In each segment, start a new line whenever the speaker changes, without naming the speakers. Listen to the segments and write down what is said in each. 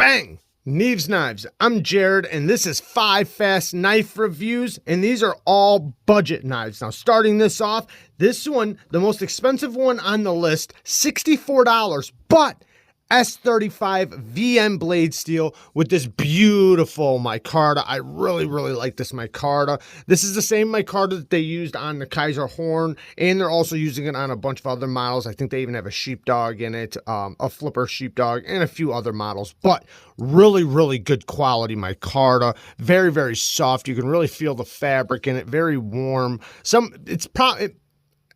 Bang! Neeves Knives. I'm Jared, and this is 5 fast knife reviews, and these are all budget knives. Now, starting this off, this one, the most expensive one on the list, $64, but S35 VN blade steel with this beautiful micarta. I really like this micarta. This is the same micarta that they used on the Kizer horn, and they're also using it on a bunch of other models. I think they even have a sheepdog in it, a flipper sheepdog, and a few other models. But really good quality micarta. Very soft. You can really feel the fabric in it. Very warm.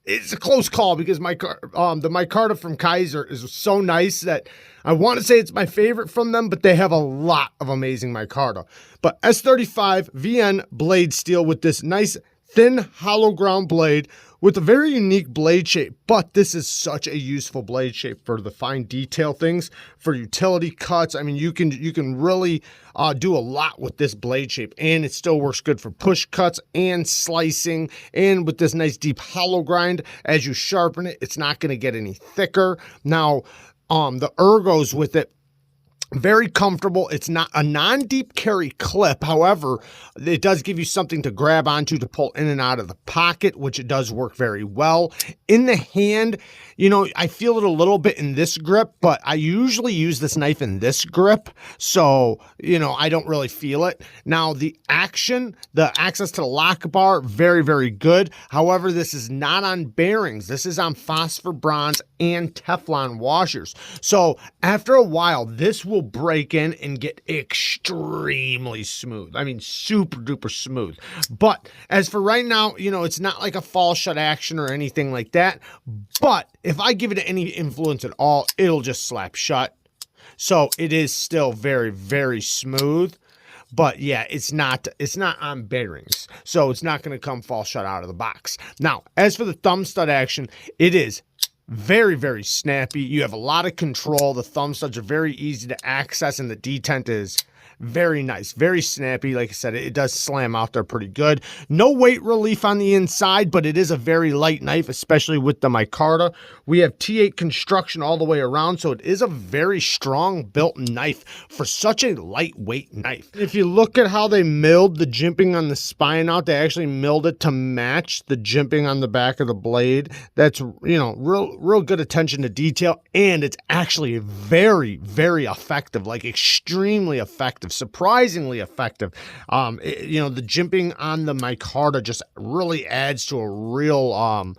It's a close call because the micarta from Kizer is so nice that I want to say it's my favorite from them, but they have a lot of amazing micarta. But S35 VN blade steel with this nice thin hollow ground blade with a very unique blade shape, but this is such a useful blade shape for the fine detail things, for utility cuts. I mean, you can really do a lot with this blade shape, and it still works good for push cuts and slicing. And with this nice deep hollow grind, as you sharpen it, it's not going to get any thicker. Now, the ergos with it, very comfortable. It's not a non-deep carry clip. However, it does give you something to grab onto to pull in and out of the pocket, which it does work very well. In the hand, you know, I feel it a little bit in this grip, but I usually use this knife in this grip. So, you know, I don't really feel it. Now, the access to the lock bar, very good. However, this is not on bearings. This is on phosphor bronze and Teflon washers. So after a while, this will break in and get extremely smooth. I mean, super duper smooth. But as for right now, you know, it's not like a fall shut action or anything like that. But if I give it any influence at all, it'll just slap shut. So it is still very smooth. But yeah, it's not on bearings. So it's not going to come fall shut out of the box. Now, as for the thumb stud action, it is very snappy. You have a lot of control. The thumb studs are very easy to access, and the detent is very nice, very snappy. Like I said, it does slam out there pretty good. No weight relief on the inside, but it is a very light knife, especially with the micarta. We have T8 construction all the way around, so it is a very strong built knife for such a lightweight knife. If you look at how they milled the jimping on the spine out, they actually milled it to match the jimping on the back of the blade. That's, you know, real good attention to detail, and it's actually very effective, like extremely effective. Surprisingly effective. You know, the jimping on the micarta just really adds to a real,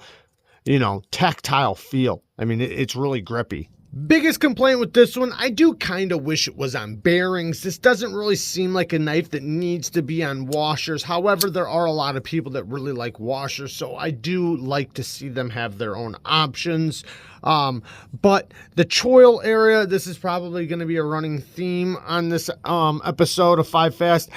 you know, tactile feel. I mean, it's really grippy. Biggest complaint with this one, I do kind of wish it was on bearings. This doesn't really seem like a knife that needs to be on washers. However, there are a lot of people that really like washers, so I do like to see them have their own options. But the choil area, this is probably going to be a running theme on this episode of 5 Fast.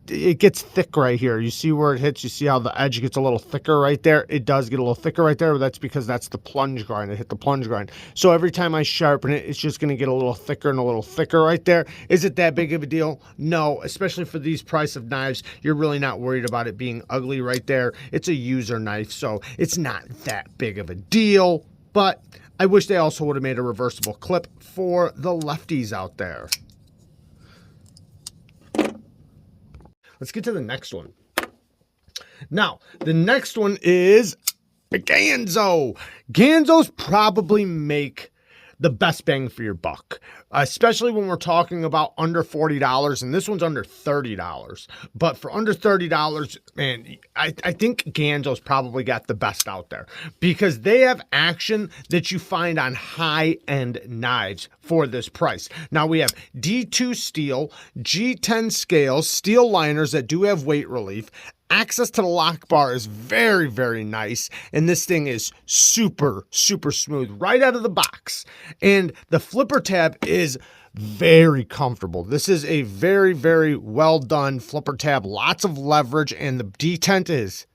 It gets thick right here. You see where it hits? You see how the edge gets a little thicker right there? It does get a little thicker right there, but that's because that's the plunge grind. It hit the plunge grind. So every time I sharpen it, it's just going to get a little thicker and a little thicker right there. Is it that big of a deal? No, especially for these price of knives. You're really not worried about it being ugly right there. It's a user knife, so it's not that big of a deal. But I wish they also would have made a reversible clip for the lefties out there. Let's get to the next one. Now, the next one is GANZO. GANZOs probably make the best bang for your buck, especially when we're talking about under $40, and this one's under $30. But for under $30, man, I think GANZO's probably got the best out there because they have action that you find on high-end knives for this price. Now we have D2 steel, G10 scales, steel liners that do have weight relief. Access to the lock bar is very nice, and this thing is super smooth right out of the box. And the flipper tab is very comfortable. This is a very well done flipper tab, lots of leverage, and the detent is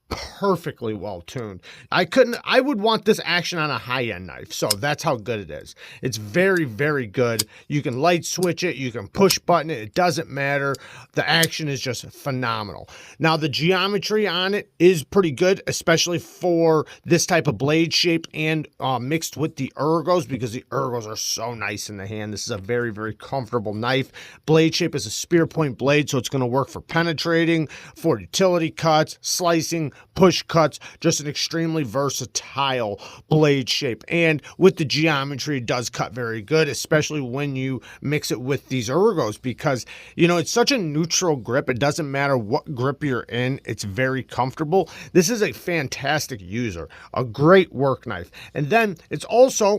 perfectly well tuned. I would want this action on a high-end knife, so that's how good it is. It's very, very good. You can light switch it, you can push button it, it doesn't matter. The action is just phenomenal. Now, the geometry on it is pretty good, especially for this type of blade shape and mixed with the ergos, because the ergos are so nice in the hand. This is a very, very comfortable knife. Blade shape is a spear point blade, so it's going to work for penetrating, for utility cuts, slicing, push cuts, just an extremely versatile blade shape. And with the geometry, it does cut very good, especially when you mix it with these ergos, because, you know, it's such a neutral grip. It doesn't matter what grip you're in. It's very comfortable. This is a fantastic user, a great work knife. And then it's also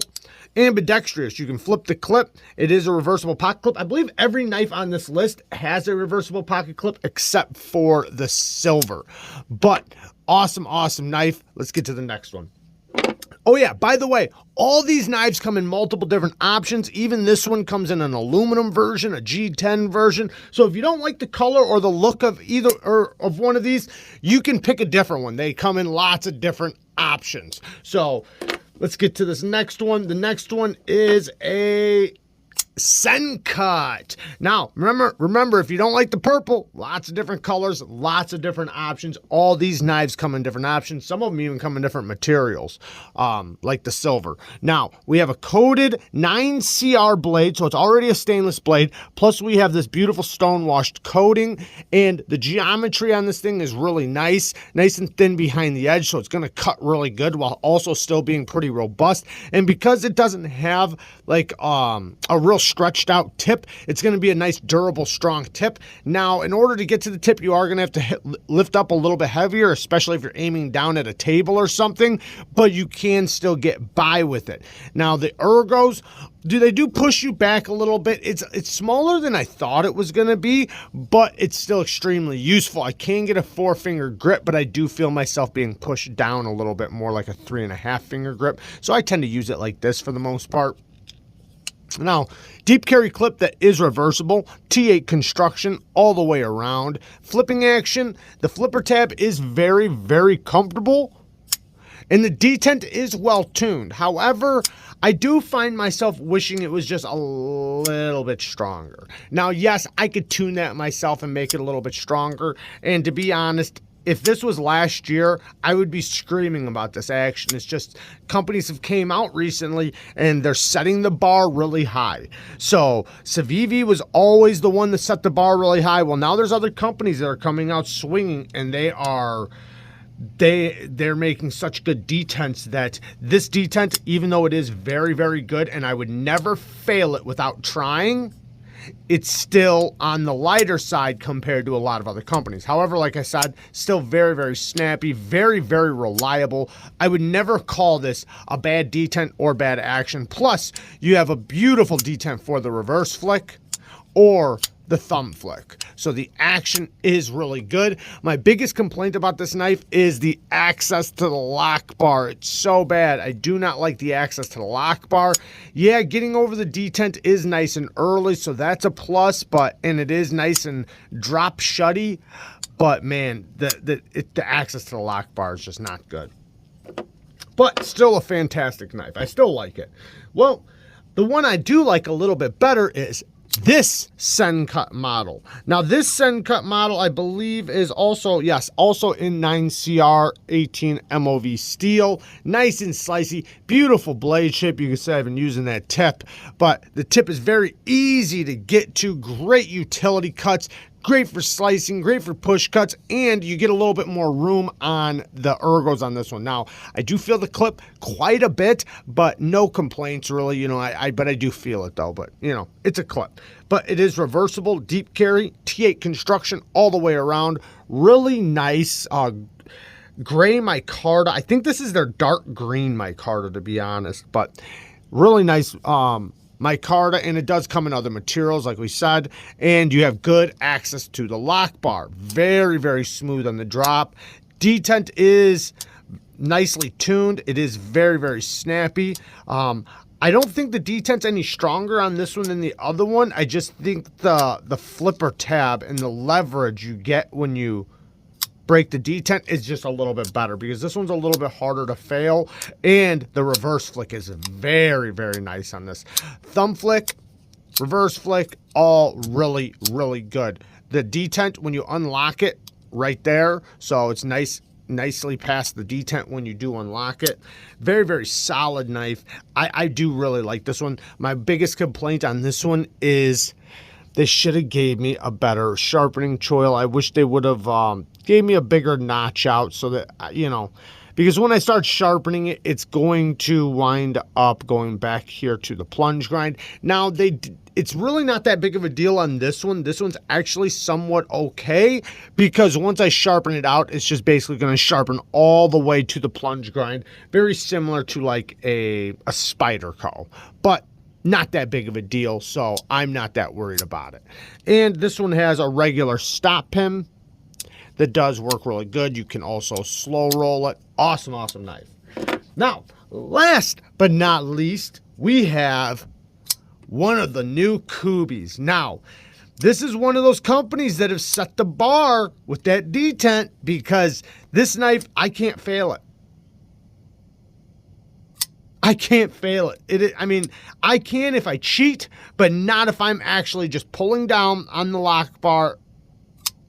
ambidextrous. You can flip the clip. It is a reversible pocket clip. I believe every knife on this list has a reversible pocket clip except for the silver. But awesome, awesome knife. Let's get to the next one. Oh yeah, by the way, all these knives come in multiple different options. Even this one comes in an aluminum version, a G10 version. So if you don't like the color or the look of either or of one of these, you can pick a different one. They come in lots of different options. So let's get to this next one. The next one is a SENCUT. Now, remember, if you don't like the purple, lots of different colors, lots of different options. All these knives come in different options. Some of them even come in different materials, like the silver. Now, we have a coated 9CR blade, so it's already a stainless blade. Plus, we have this beautiful stone-washed coating, and the geometry on this thing is really nice and thin behind the edge, so it's going to cut really good while also still being pretty robust. And because it doesn't have like a real stretched out tip, it's going to be a nice durable strong tip. Now, in order to get to the tip, you are going to have to lift up a little bit heavier, especially if you're aiming down at a table or something, but you can still get by with it. Now, the ergos, they do push you back a little bit. It's smaller than I thought it was going to be, but it's still extremely useful. I can get a 4-finger grip, but I do feel myself being pushed down a little bit more, like a 3.5-finger grip. So I tend to use it like this for the most part. Now, deep carry clip that is reversible, T8 construction all the way around. Flipping action, the flipper tab is very, very comfortable, and the detent is well tuned. However, I do find myself wishing it was just a little bit stronger. Now, yes, I could tune that myself and make it a little bit stronger, and to be honest, if this was last year, I would be screaming about this action. It's just companies have came out recently and they're setting the bar really high. So Civivi was always the one that set the bar really high. Well, now there's other companies that are coming out swinging, and they're making such good detents that this detent, even though it is very, very good, and I would never fail it without trying, it's still on the lighter side compared to a lot of other companies. However, like I said, still very, very snappy, very, very reliable. I would never call this a bad detent or bad action. Plus, you have a beautiful detent for the reverse flick or the thumb flick. So the action is really good. My biggest complaint about this knife is the access to the lock bar. It's so bad. I do not like the access to the lock bar. Yeah, getting over the detent is nice and early, so that's a plus, and it is nice and drop shutty, but man, the access to the lock bar is just not good. But still a fantastic knife. I still like it. Well, the one I do like a little bit better is this SENCUT model. Now, this SENCUT model, I believe, is also in 9CR 18 MOV steel. Nice and slicey, beautiful blade shape. You can say I've been using that tip, but the tip is very easy to get to. Great utility cuts, great for slicing, great for push cuts, and you get a little bit more room on the ergos on this one. Now, I do feel the clip quite a bit, but no complaints really. You know, but I do feel it though. But you know, it's a clip. But it is reversible, deep carry, T8 construction all the way around. Really nice. Gray micarta. I think this is their dark green micarta, to be honest, but really nice micarta, and it does come in other materials like we said, and you have good access to the lock bar. Very, very smooth on the drop. Detent is nicely tuned. It is very, very snappy. I don't think the detent's any stronger on this one than the other one. I just think the flipper tab and the leverage you get when you break the detent is just a little bit better because this one's a little bit harder to fail, and the reverse flick is very, very nice on this. Thumb flick, reverse flick, all really, really good. The detent, when you unlock it right there, so it's nicely past the detent when you do unlock it. Very, very solid knife. I do really like this one. My biggest complaint on this one is they should have gave me a better sharpening choil. I wish they would have gave me a bigger notch out so that, you know, because when I start sharpening it, it's going to wind up going back here to the plunge grind. Now, it's really not that big of a deal on this one. This one's actually somewhat okay because once I sharpen it out, it's just basically going to sharpen all the way to the plunge grind. Very similar to like a Spyderco, but not that big of a deal, so I'm not that worried about it. And this one has a regular stop pin that does work really good. You can also slow roll it. Awesome, awesome knife. Now, last but not least, we have one of the new KUBEYs. Now, this is one of those companies that have set the bar with that detent because this knife, I can't fail it. I can't fail it. I mean, I can if I cheat, but not if I'm actually just pulling down on the lock bar.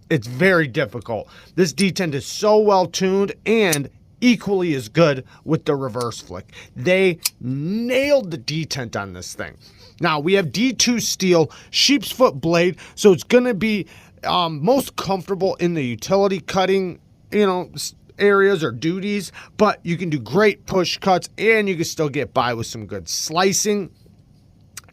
It's very difficult. This detent is so well tuned and equally as good with the reverse flick. They nailed the detent on this thing. Now, we have D2 steel, sheep's foot blade, so it's going to be most comfortable in the utility cutting, you know, areas or duties, but you can do great push cuts and you can still get by with some good slicing.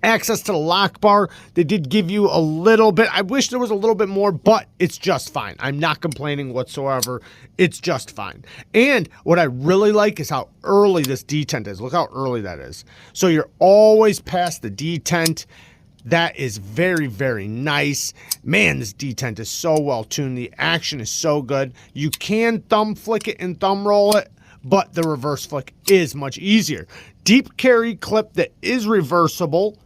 Access to the lock bar, they did give you a little bit. I wish there was a little bit more, but it's just fine. I'm not complaining whatsoever. It's just fine. And what I really like is how early this detent is. Look how early that is. So you're always past the detent. That is very, very nice. Man, this detent is so well tuned. The action is so good. You can thumb flick it and thumb roll it, but the reverse flick is much easier. Deep carry clip that is reversible.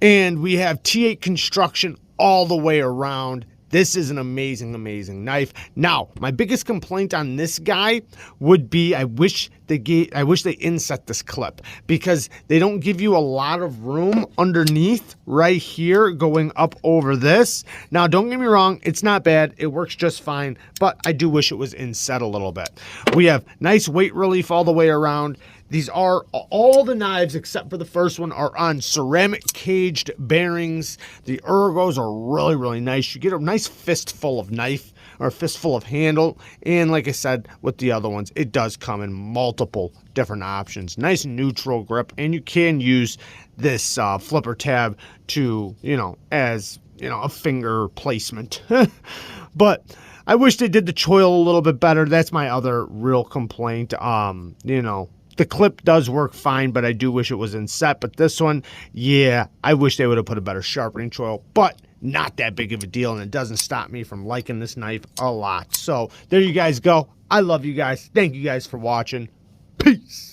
And we have T8 construction all the way around. This is an amazing, amazing knife. Now, my biggest complaint on this guy would be I wish they inset this clip because they don't give you a lot of room underneath right here going up over this. Now, don't get me wrong, it's not bad. It works just fine, but I do wish it was inset a little bit. We have nice weight relief all the way around. These are all the knives except for the first one are on ceramic caged bearings. The ergos are really, really nice. You get a nice fistful of knife or a fistful of handle. And like I said, with the other ones, it does come in multiple different options. Nice neutral grip. And you can use this flipper tab to, you know, as, you know, a finger placement. But I wish they did the choil a little bit better. That's my other real complaint. You know, the clip does work fine, but I do wish it was inset. But this one, yeah, I wish they would have put a better sharpening choil, but not that big of a deal, and it doesn't stop me from liking this knife a lot. So there you guys go. I love you guys. Thank you guys for watching. Peace.